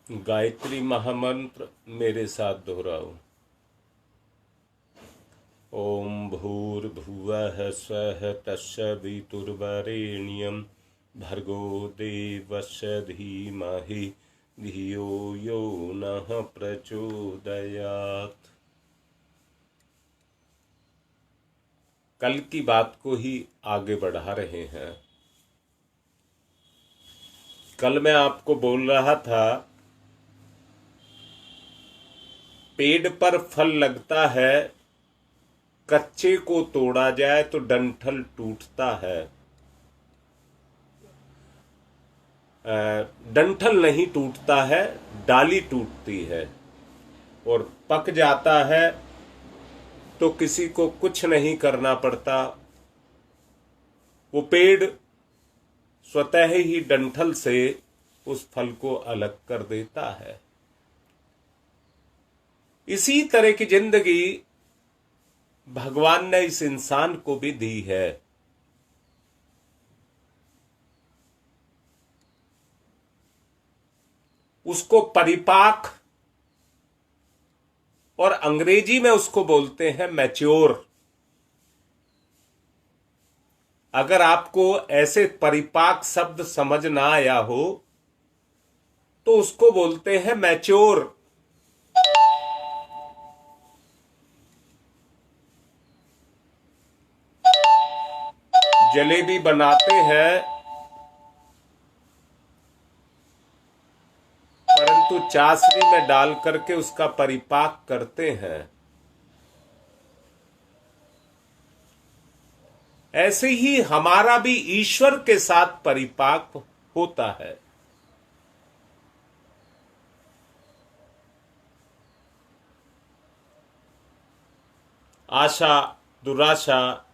गायत्री महामंत्र मेरे साथ दोहराओ। ओम भूर्भुवः स्वः तत्सवितुर्वरेण्यं भर्गो देवस्य धीमहि धियो यो नः प्रचोदयात्। कल की बात को ही आगे बढ़ा रहे हैं। कल मैं आपको बोल रहा था, पेड़ पर फल लगता है, कच्चे को तोड़ा जाए तो डंठल टूटता है, डंठल नहीं टूटता है, डाली टूटती है। और पक जाता है तो किसी को कुछ नहीं करना पड़ता, वो पेड़ स्वतः ही डंठल से उस फल को अलग कर देता है। इसी तरह की जिंदगी भगवान ने इस इंसान को भी दी है। उसको परिपाक, और अंग्रेजी में उसको बोलते हैं मैच्योर। अगर आपको ऐसे परिपाक शब्द समझ ना आया हो तो उसको बोलते हैं मैच्योर। जलेबी बनाते हैं परंतु चाशनी में डाल करके उसका परिपाक करते हैं। ऐसे ही हमारा भी ईश्वर के साथ परिपाक होता है। आशा, दुराशा,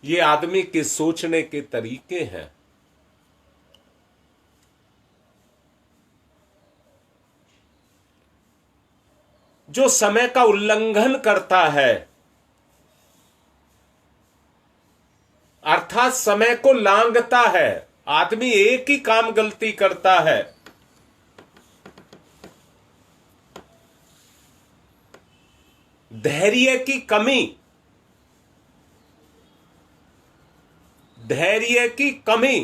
ये आदमी के सोचने के तरीके हैं। जो समय का उल्लंघन करता है, अर्थात समय को लांघता है, आदमी एक ही काम गलती करता है, धैर्य की कमी। धैर्य की कमी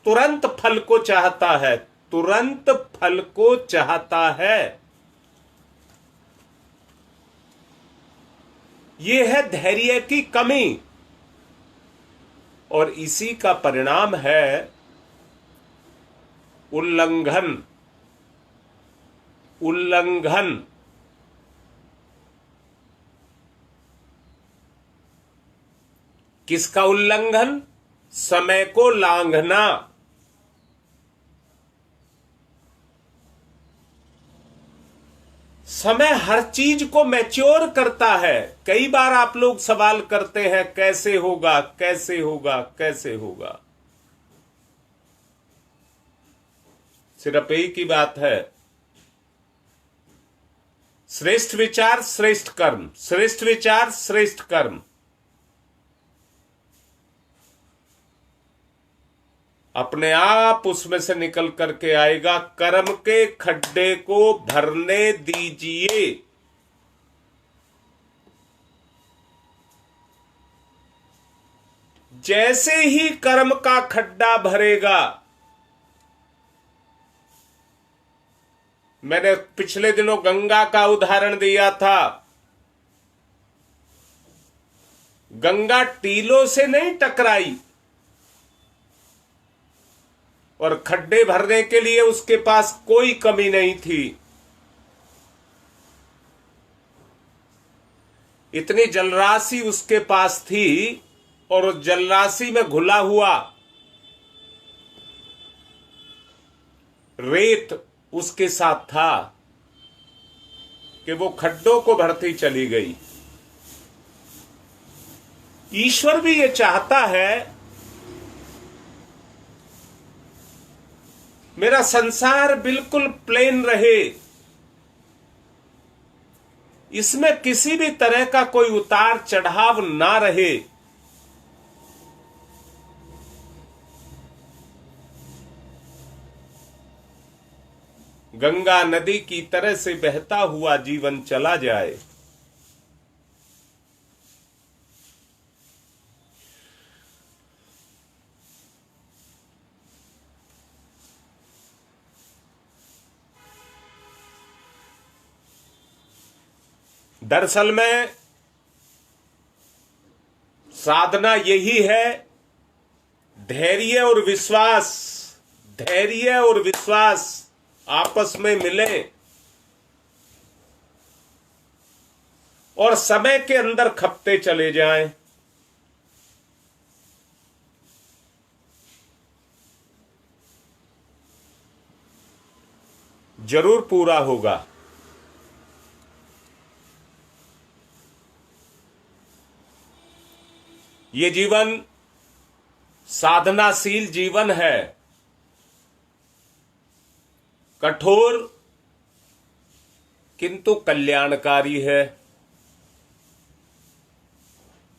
तुरंत फल को चाहता है, तुरंत फल को चाहता है। यह है धैर्य की कमी, और इसी का परिणाम है उल्लंघन। उल्लंघन किसका उल्लंघन? समय को लांघना। समय हर चीज को मैच्योर करता है। कई बार आप लोग सवाल करते हैं, कैसे होगा, कैसे होगा, कैसे होगा। सिर्फ एक ही बात है, श्रेष्ठ विचार श्रेष्ठ कर्म, श्रेष्ठ विचार श्रेष्ठ कर्म। अपने आप उसमें से निकल करके आएगा। कर्म के खड्डे को भरने दीजिए। जैसे ही कर्म का खड्डा भरेगा, मैंने पिछले दिनों गंगा का उदाहरण दिया था। गंगा टीलों से नहीं टकराई, और खड्डे भरने के लिए उसके पास कोई कमी नहीं थी। इतनी जलराशि उसके पास थी, और उस जलराशि में घुला हुआ रेत उसके साथ था कि वो खड्डों को भरती चली गई। ईश्वर भी ये चाहता है, मेरा संसार बिल्कुल प्लेन रहे, इसमें किसी भी तरह का कोई उतार चढ़ाव ना रहे। गंगा नदी की तरह से बहता हुआ जीवन चला जाए। दरअसल में साधना यही है, धैर्य और विश्वास, धैर्य और विश्वास आपस में मिले और समय के अंदर खपते चले जाएं। जरूर पूरा होगा। ये जीवन साधनाशील जीवन है, कठोर किंतु कल्याणकारी है।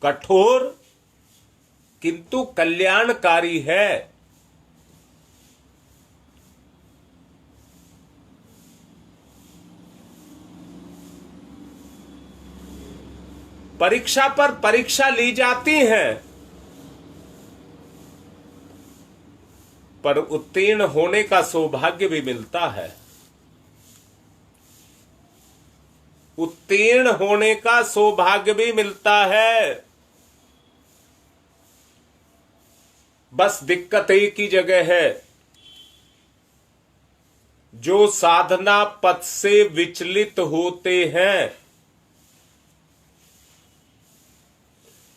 कठोर किंतु कल्याणकारी है। परीक्षा पर परीक्षा ली जाती है, पर उत्तीर्ण होने का सौभाग्य भी मिलता है। उत्तीर्ण होने का सौभाग्य भी मिलता है। बस दिक्कत एक ही जगह है, जो साधना पथ से विचलित होते हैं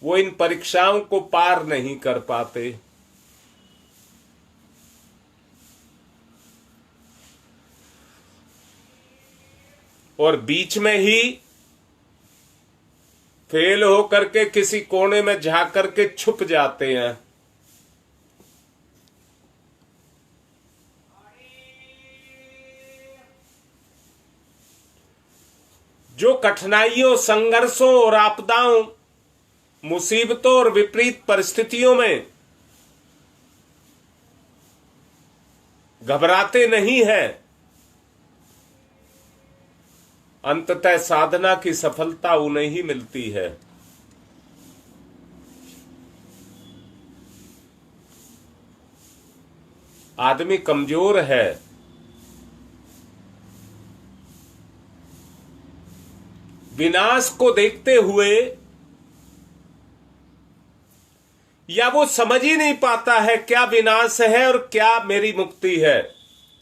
वो इन परीक्षाओं को पार नहीं कर पाते। और बीच में ही फेल होकर के किसी कोने में जा करके छुप जाते हैं। जो कठिनाइयों, संघर्षों और आपदाओं, मुसीबतों और विपरीत परिस्थितियों में घबराते नहीं हैं, अंततः साधना की सफलता उन्हें ही मिलती है। आदमी कमजोर है, विनाश को देखते हुए या वो समझ ही नहीं पाता है क्या विनाश है और क्या मेरी मुक्ति है,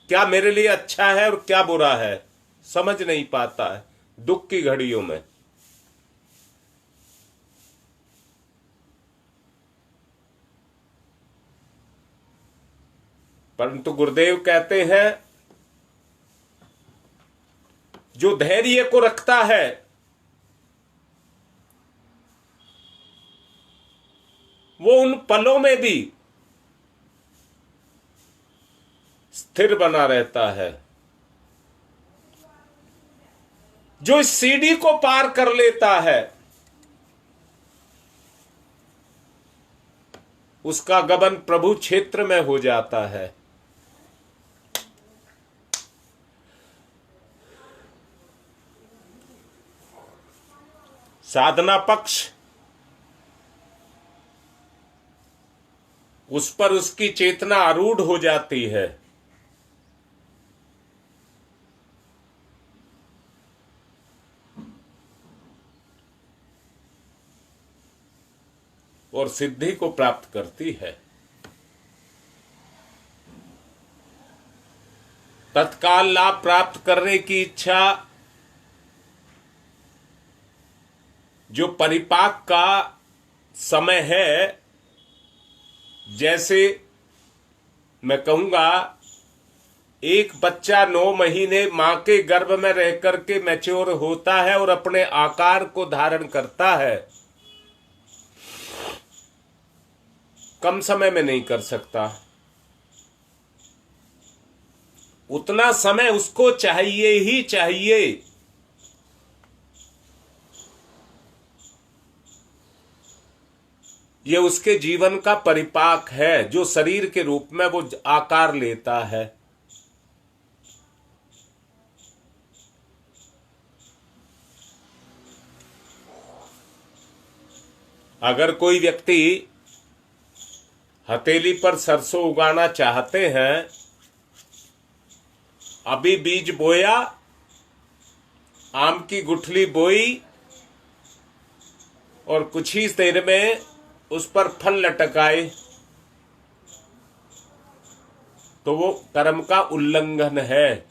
क्या मेरे लिए अच्छा है और क्या बुरा है, समझ नहीं पाता है दुख की घड़ियों में। परंतु गुरुदेव कहते हैं, जो धैर्य को रखता है वो उन पलों में भी स्थिर बना रहता है। जो इस सीढ़ी को पार कर लेता है उसका गमन प्रभु क्षेत्र में हो जाता है। साधना पक्ष उस पर उसकी चेतना आरूढ़ हो जाती है। और सिद्धि को प्राप्त करती है। तत्काल लाभ प्राप्त करने की इच्छा जो परिपाक का समय है, जैसे मैं कहूंगा एक बच्चा 9 महीने मां के गर्भ में रह करके मैच्योर होता है और अपने आकार को धारण करता है, कम समय में नहीं कर सकता। उतना समय उसको चाहिए ही चाहिए। ये उसके जीवन का परिपाक है, जो शरीर के रूप में वो आकार लेता है। अगर कोई व्यक्ति हथेली पर सरसों उगाना चाहते हैं, अभी बीज बोया, आम की गुठली बोई और कुछ ही देर में उस पर फल लटक आए, तो वो कर्म का उल्लंघन है।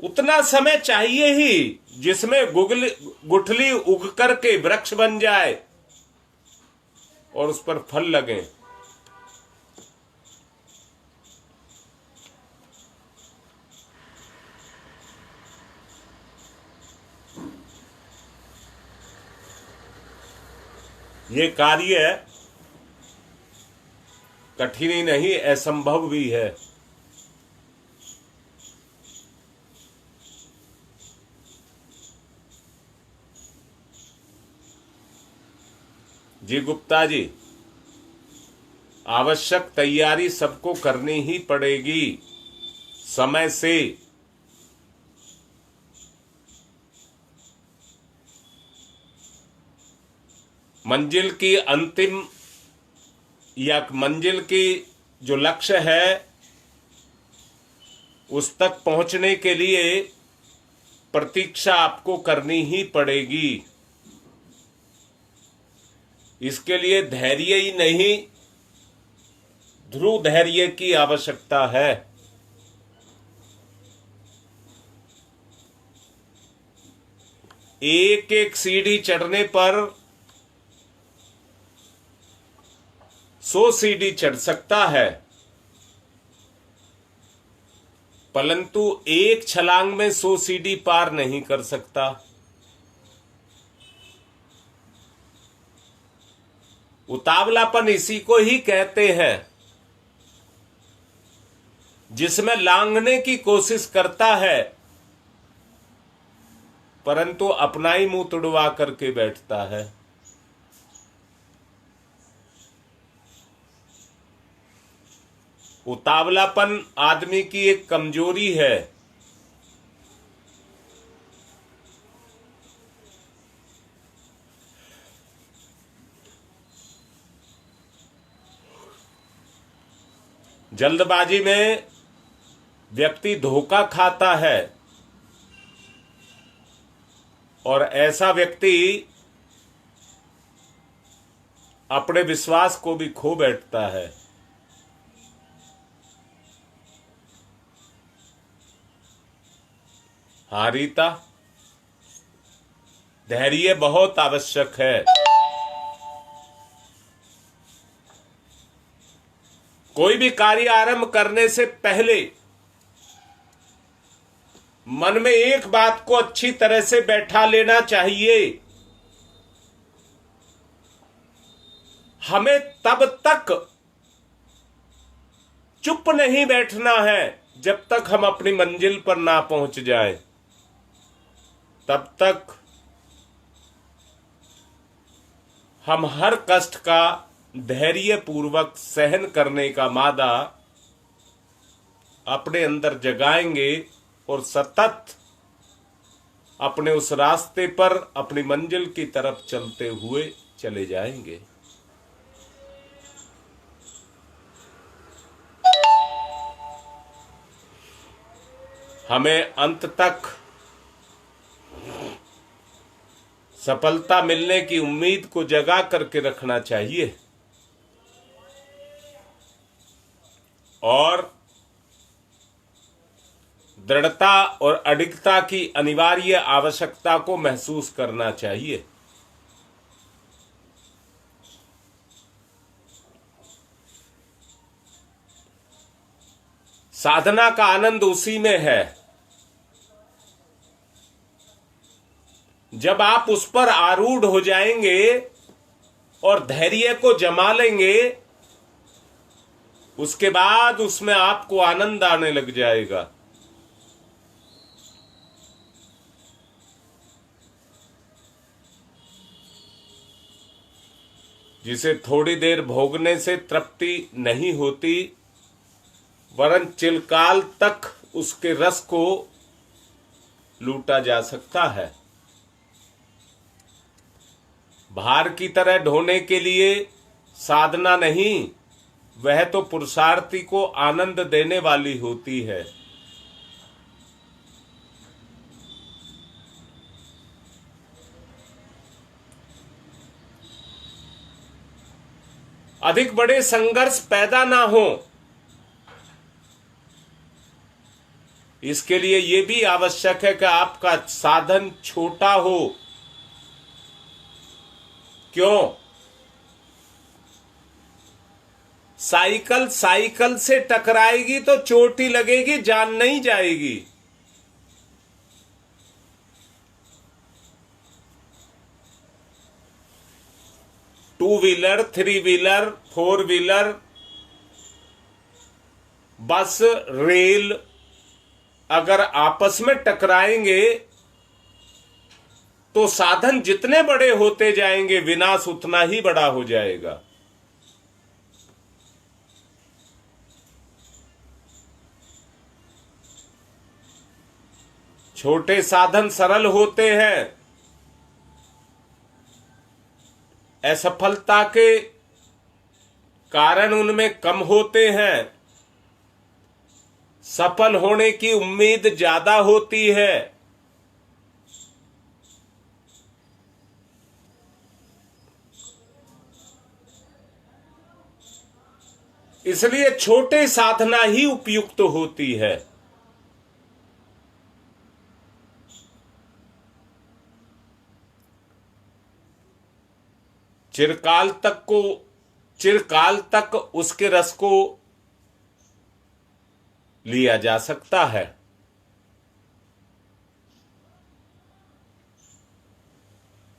उतना समय चाहिए ही जिसमें गुठली उग करके वृक्ष बन जाए और उस पर फल लगे। ये कार्य कठिन ही नहीं, असंभव भी है। जी गुप्ता जी, आवश्यक तैयारी सबको करनी ही पड़ेगी समय से। मंजिल की अंतिम या मंजिल की जो लक्ष्य है उस तक पहुंचने के लिए प्रतीक्षा आपको करनी ही पड़ेगी। इसके लिए धैर्य ही नहीं, ध्रुव धैर्य की आवश्यकता है। एक एक सीढ़ी चढ़ने पर 100 सीढ़ी चढ़ सकता है, परंतु एक छलांग में 100 सीढ़ी पार नहीं कर सकता। उतावलापन इसी को ही कहते हैं, जिसमें लांघने की कोशिश करता है परंतु अपना ही मुंह तुड़वा करके बैठता है। उतावलापन आदमी की एक कमजोरी है। जल्दबाजी में व्यक्ति धोखा खाता है और ऐसा व्यक्ति अपने विश्वास को भी खो बैठता है। हाँ रीता, धैर्य बहुत आवश्यक है। कोई भी कार्य आरंभ करने से पहले मन में एक बात को अच्छी तरह से बैठा लेना चाहिए। हमें तब तक चुप नहीं बैठना है जब तक हम अपनी मंजिल पर ना पहुंच जाएं। तब तक हम हर कष्ट का धैर्य पूर्वक सहन करने का मादा अपने अंदर जगाएंगे और सतत अपने उस रास्ते पर अपनी मंजिल की तरफ चलते हुए चले जाएंगे। हमें अंत तक सफलता मिलने की उम्मीद को जगा करके रखना चाहिए और दृढ़ता और अडिगता की अनिवार्य आवश्यकता को महसूस करना चाहिए। साधना का आनंद उसी में है जब आप उस पर आरूढ़ हो जाएंगे और धैर्य को जमा लेंगे, उसके बाद उसमें आपको आनंद आने लग जाएगा। जिसे थोड़ी देर भोगने से तृप्ति नहीं होती, वरन चिरकाल तक उसके रस को लूटा जा सकता है। भार की तरह ढोने के लिए साधना नहीं, वह तो पुरुषार्थी को आनंद देने वाली होती है। अधिक बड़े संघर्ष पैदा ना हो, इसके लिए यह भी आवश्यक है कि आपका साधन छोटा हो। क्यों? साइकिल साइकिल से टकराएगी तो चोट ही लगेगी, जान नहीं जाएगी। Two wheeler, three wheeler, four wheeler, बस, रेल अगर आपस में टकराएंगे तो साधन जितने बड़े होते जाएंगे, विनाश उतना ही बड़ा हो जाएगा। छोटे साधन सरल होते हैं, असफलता के कारण उनमें कम होते हैं, सफल होने की उम्मीद ज्यादा होती है। इसलिए छोटे साधना ही उपयुक्त होती है। चिरकाल तक उसके रस को लिया जा सकता है।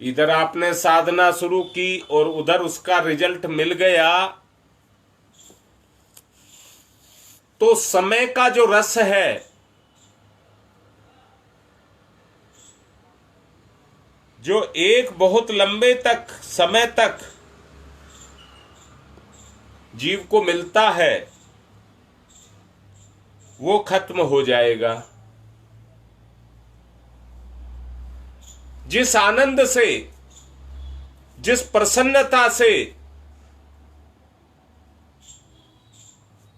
इधर आपने साधना शुरू की और उधर उसका रिजल्ट मिल गया, तो समय का जो रस है, जो एक बहुत लंबे तक समय तक जीव को मिलता है, वो खत्म हो जाएगा। जिस आनंद से, जिस प्रसन्नता से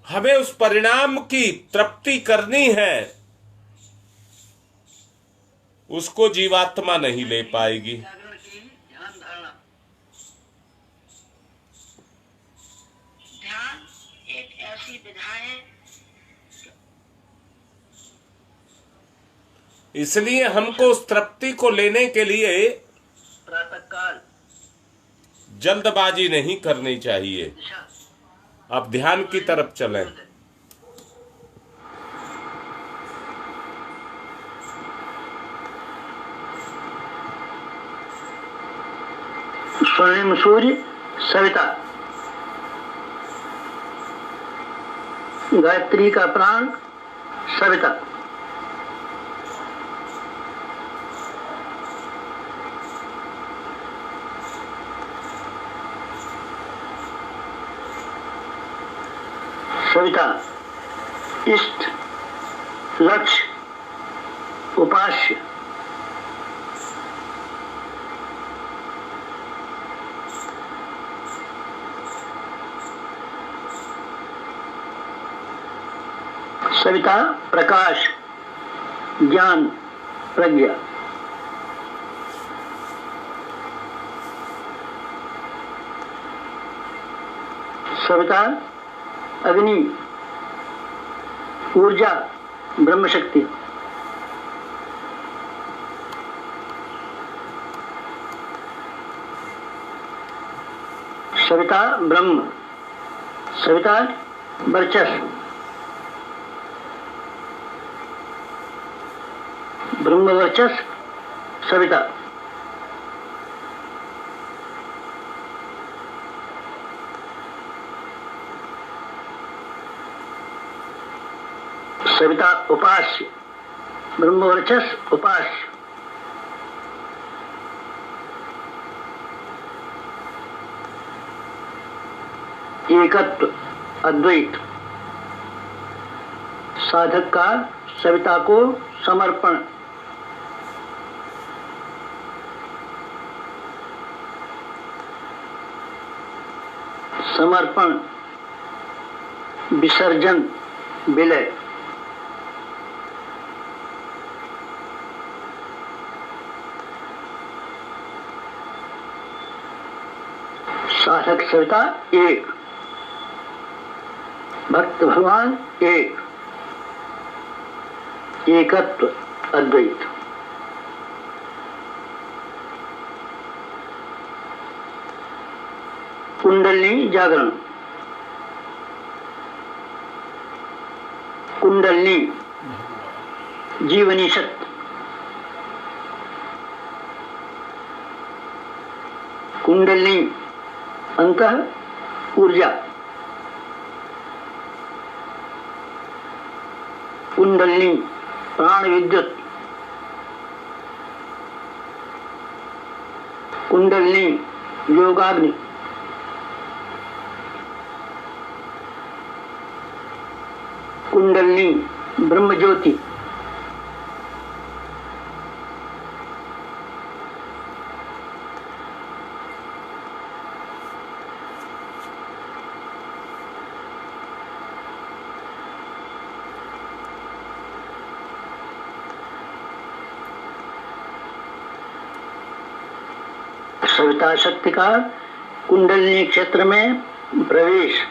हमें उस परिणाम की तृप्ति करनी है, उसको जीवात्मा नहीं ले पाएगी। ध्यान एक ऐसी विधा है, इसलिए हमको उस तृप्ति को लेने के लिए प्रातःकाल जल्दबाजी नहीं करनी चाहिए। अब ध्यान की तरफ चलें। स्वर्णिम सूर्य सविता, गायत्री का प्राण सविता, सविता इष्ट, लक्ष्य, उपास्य, सविता प्रकाश, ज्ञान, प्रज्ञा, सविता अग्नि, ऊर्जा, ब्रह्म शक्ति, सविता ब्रह्म, सविता वर्चस्व, ब्रह्म वर्चस्व सविता, सविता उपास्य, ब्रह्म वर्चस्व उपास्य, एकत्व, अद्वैत, साधक का सविता को समर्पण, समर्पण, विसर्जन, विलय। साधक सविता एक, भक्त भगवान एक, एकत्व अद्वैत। कुंडलिनी जागरण। कुंडलिनी जीवनी शक्ति, कुंडलिनी अंतः ऊर्जा, कुंडलिनी प्राण विद्युत, कुंडलिनी योगाग्नि, कुंडलिनी ब्रह्म ज्योति, सविता शक्ति का कुंडलिनी क्षेत्र में प्रवेश,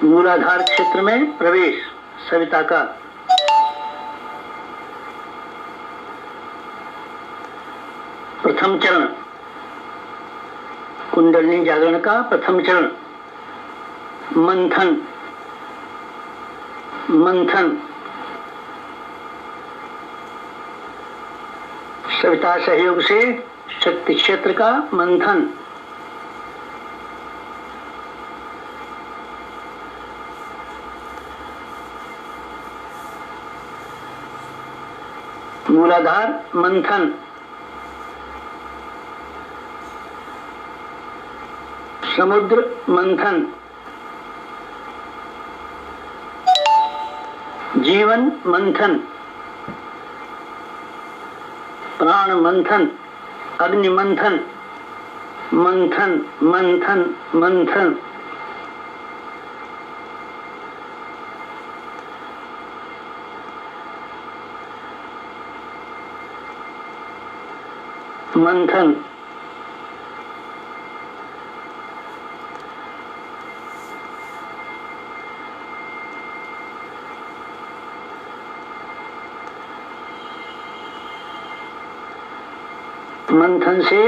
मूलाधार क्षेत्र में प्रवेश सविता का। प्रथम चरण, कुंडलिनी जागरण का प्रथम चरण, मंथन। मंथन सविता सहयोग से शक्ति क्षेत्र का मंथन। मूलाधार मंथन, समुद्र मंथन, जीवन मंथन, प्राण मंथन, अग्नि मंथन, मंथन मंथन मंथन। मंथन मंथन से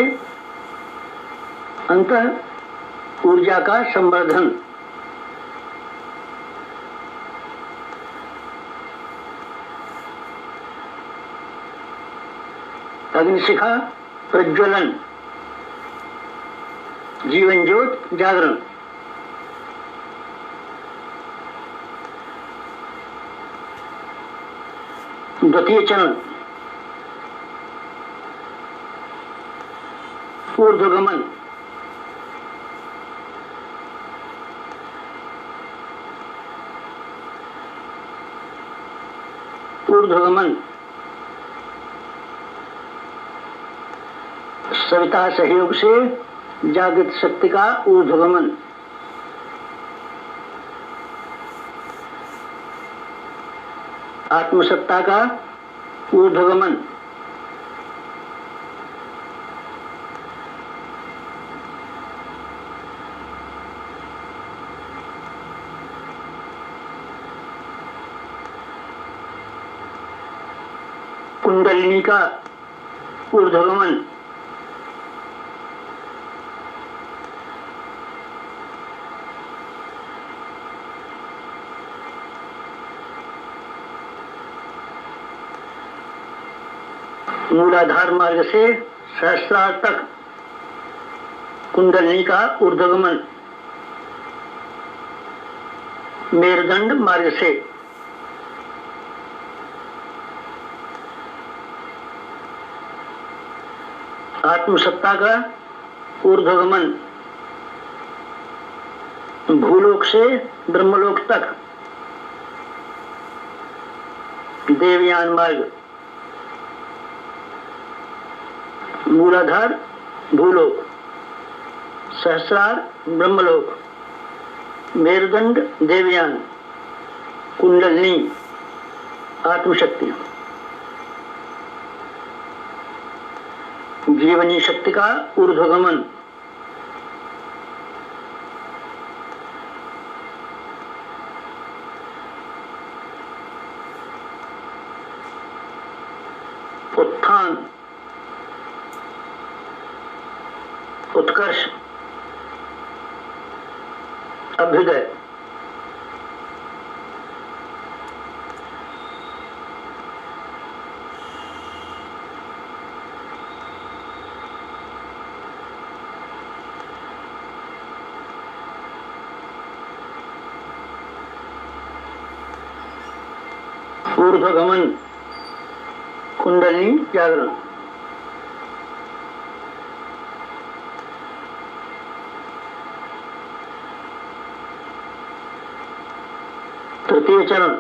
अंतः ऊर्जा का संवर्धन। अग्निशिखा प्रज्वलन, जीवन ज्योत जागरण। द्वितीय चरण, ऊर्ध्वगमन। ऊर्ध्वगमन सविता सहयोग से जागृत शक्ति का ऊर्ध्वगमन। आत्मसत्ता का ऊर्ध्वगमन। कुंडलिनी का ऊर्ध्वगमन। मूलाधार मार्ग से सहस्रार तक कुंडलिनी का ऊर्ध्वगमन। मेरुदंड मार्ग से आत्मसत्ता का ऊर्ध्वगमन। भूलोक से ब्रह्मलोक तक देवयान मार्ग। मूलाधार भूलोक, सहस्रार ब्रह्मलोक, मेरुदंड देवयान, कुंडलिनी आत्मशक्ति, जीवनी शक्ति का ऊर्ध्वगमन, उत्थान, उत्कर्ष, अभ्युदय, ऊर्ध्वगमन, कुंडलिनी जागरण, तृतीय चरण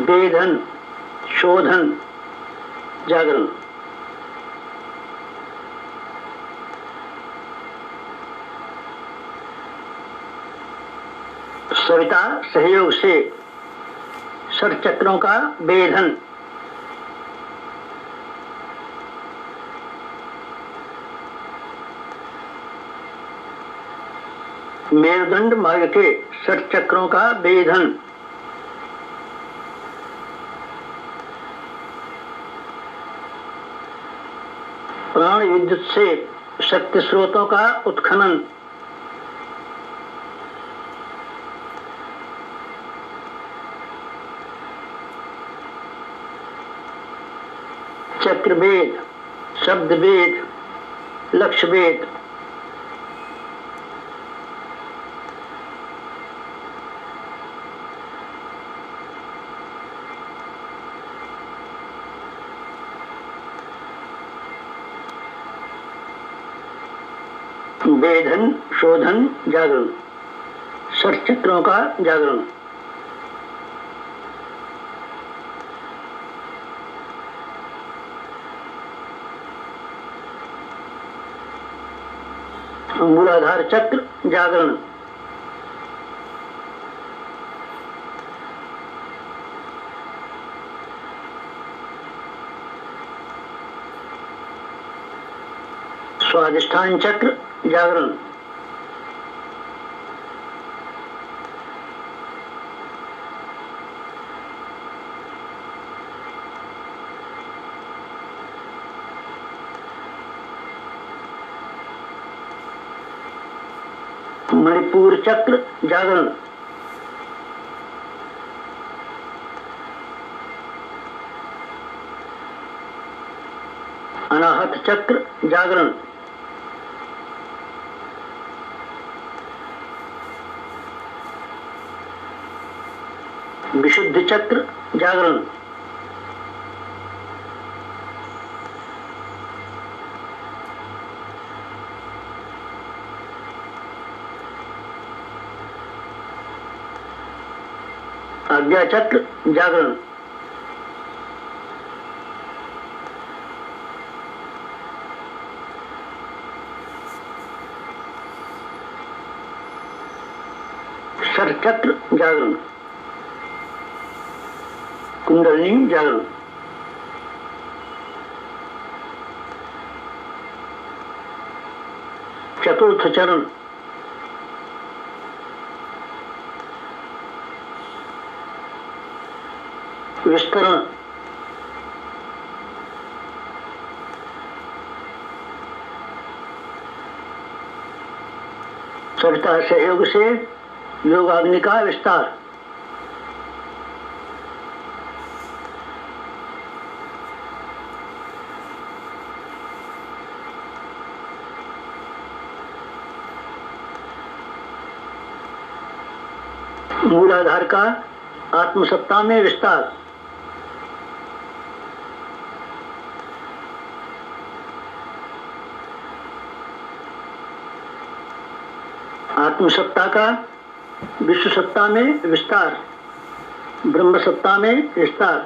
वेधन, शोधन, जागरण, सविता सहयोग से षट चक्रों का वेधन, मेरुदंड मार्ग के षट चक्रों का वेधन, प्राण विद्युत से शक्ति स्रोतों का उत्खनन, चक्रभेद, शब्दभेद, लक्ष्यभेद, वेधन, शोधन, जागरण, षट चक्रों का जागरण, मूलाधार चक्र जागरण, स्वाधिष्ठान चक्र जागरण, मणिपुर चक्र जागरण, अनाहत चक्र जागरण, विशुद्ध चक्र जागरण, आज्ञा चक्र जागरण, षट चक्र जागरण, कुंडलिनी जागरण, चतुर्थ चरण विस्तरण, सविता सहयोग से योगाग्नि का विस्तार, मूलाधार का आत्मसत्ता में विस्तार, आत्मसत्ता का विश्व सत्ता में विस्तार, ब्रह्म सत्ता में विस्तार,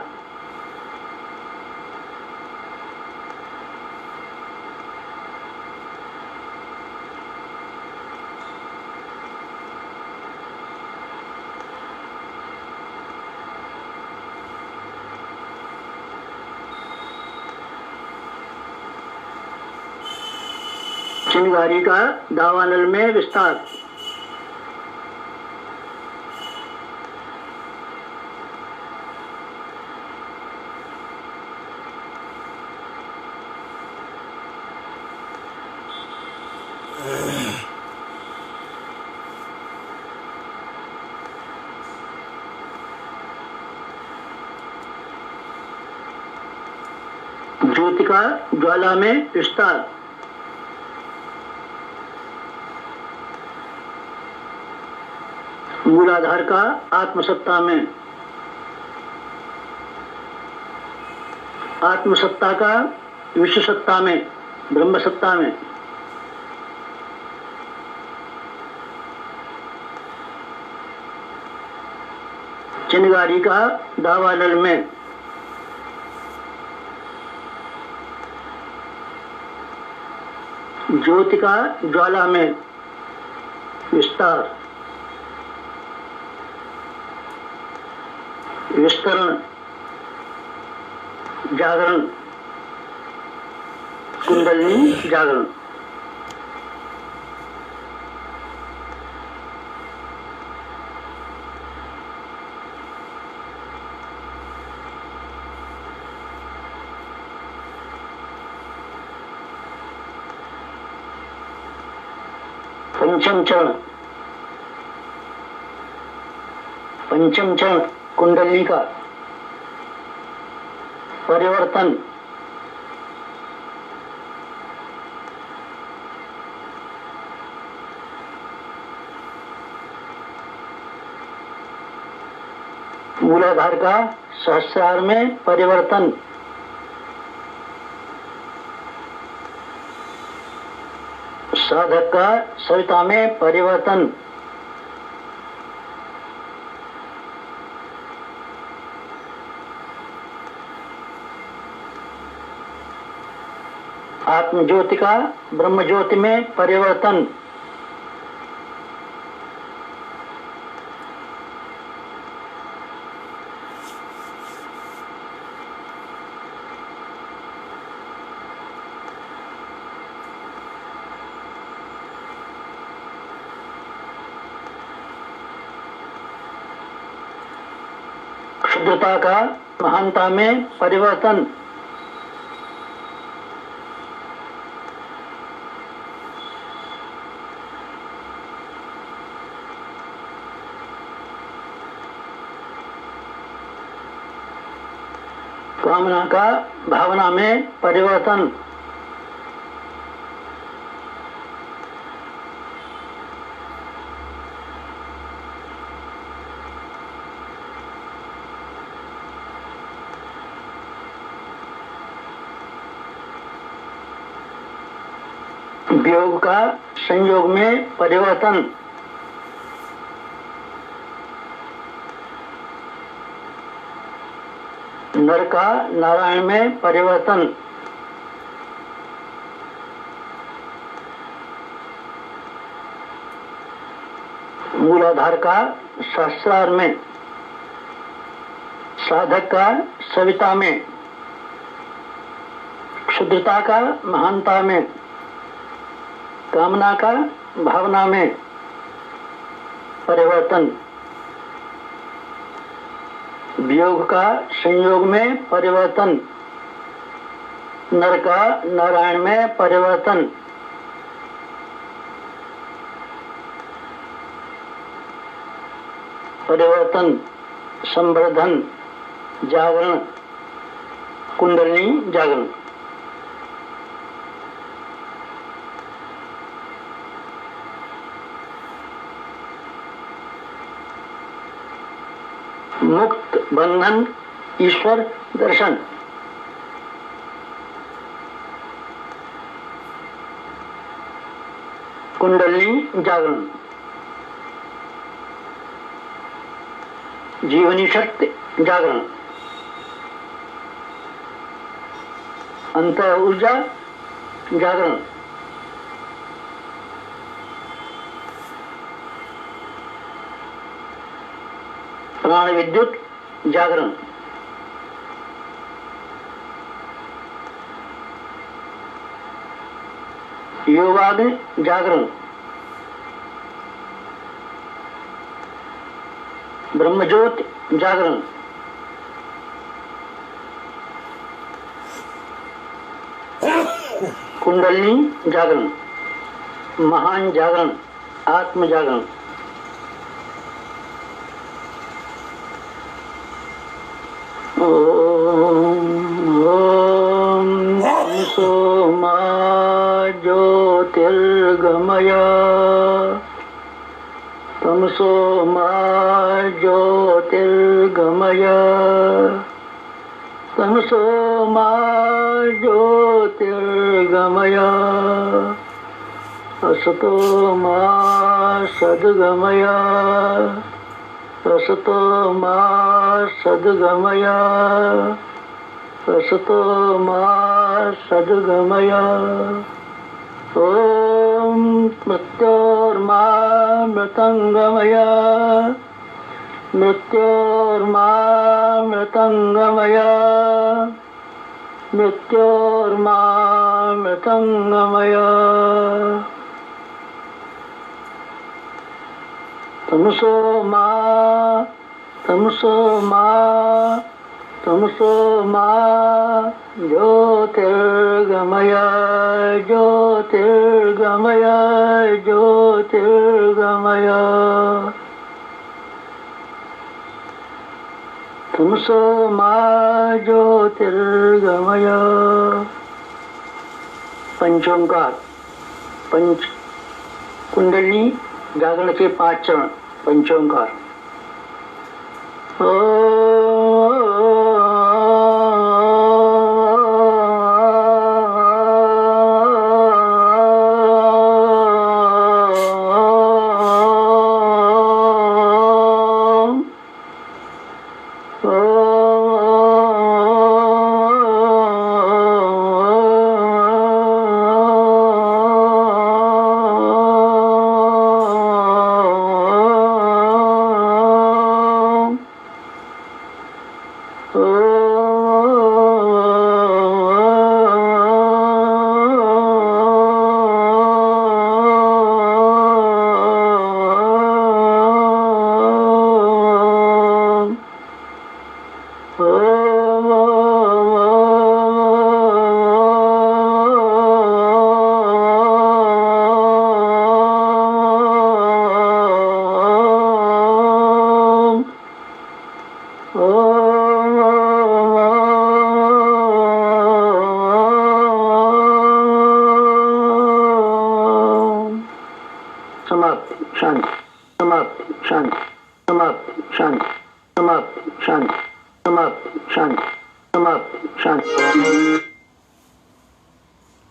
चिंगारी का दावानल में विस्तार। ज्योति का ज्वाला में विस्तार। मूलाधार का आत्मसत्ता में, आत्मसत्ता का विश्व सत्ता में, ब्रह्म सत्ता में, चिंगारी का दावानल में, ज्योति का ज्वाला में विस्तार, विस्तरण, जागरण, कुंडलिनी जागरण। पंचम चरण, पंचम चरण कुंडलिनी का परिवर्तन, मूलाधार का सहस्रार में परिवर्तन, साधक का सविता में परिवर्तन, आत्म ज्योति का ब्रह्म ज्योति में परिवर्तन, शुद्धता का महानता में परिवर्तन, कामना का भावना में परिवर्तन, वियोग का संयोग में परिवर्तन, नर का नारायण में परिवर्तन, मूलाधार का सहस्रार में, साधक का सविता में, क्षुद्रता का महानता में, कामना का भावना में परिवर्तन, वियोग का संयोग में परिवर्तन, नर का नारायण में परिवर्तन, परिवर्तन, संवर्धन, जागरण, कुंडलिनी जागरण। मुक्त बंधन ईश्वर दर्शन, कुंडलिनी जागरण, जीवनी शक्ति जागरण, अंतर ऊर्जा जागरण, प्राण विद्युत जागरण, योगाग्नि जागरण, ब्रह्मज्योति जागरण, कुंडलिनी जागरण, महान जागरण, आत्म जागरण। ओम सोमा ज्योतिर्गमय, तमसो मा ज्योतिर्गमय, तमसो मा ज्योतिर्गमय, असतो मा सद्गमय, असतो मा सद्गमय, असतो मा सद्गमय। ओम मृत्योर्मा मृतंगमय, मृत्योर्मा मृतंगमय, मृत्योर्मा मृतंगमय। तमसो मा तमसो मा तमसो मा ज्योतिर्गमय, ज्योतिर्गमय, ज्योतिर्गमय। तमसो मा ज्योतिर्गमय। पंचोंकार, पंच कुंडली जागरण के 5 चरण। पंचोंकार।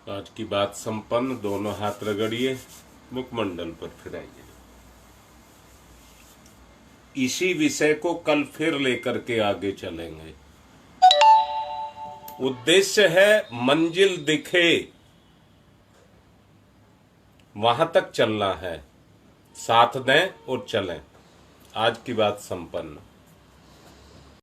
आज की बात संपन्न। दोनों हाथ रगड़िए, मुखमंडल पर फिराइए। इसी विषय को कल फिर लेकर के आगे चलेंगे। उद्देश्य है मंजिल दिखे, वहां तक चलना है। साथ दें और चलें। आज की बात संपन्न।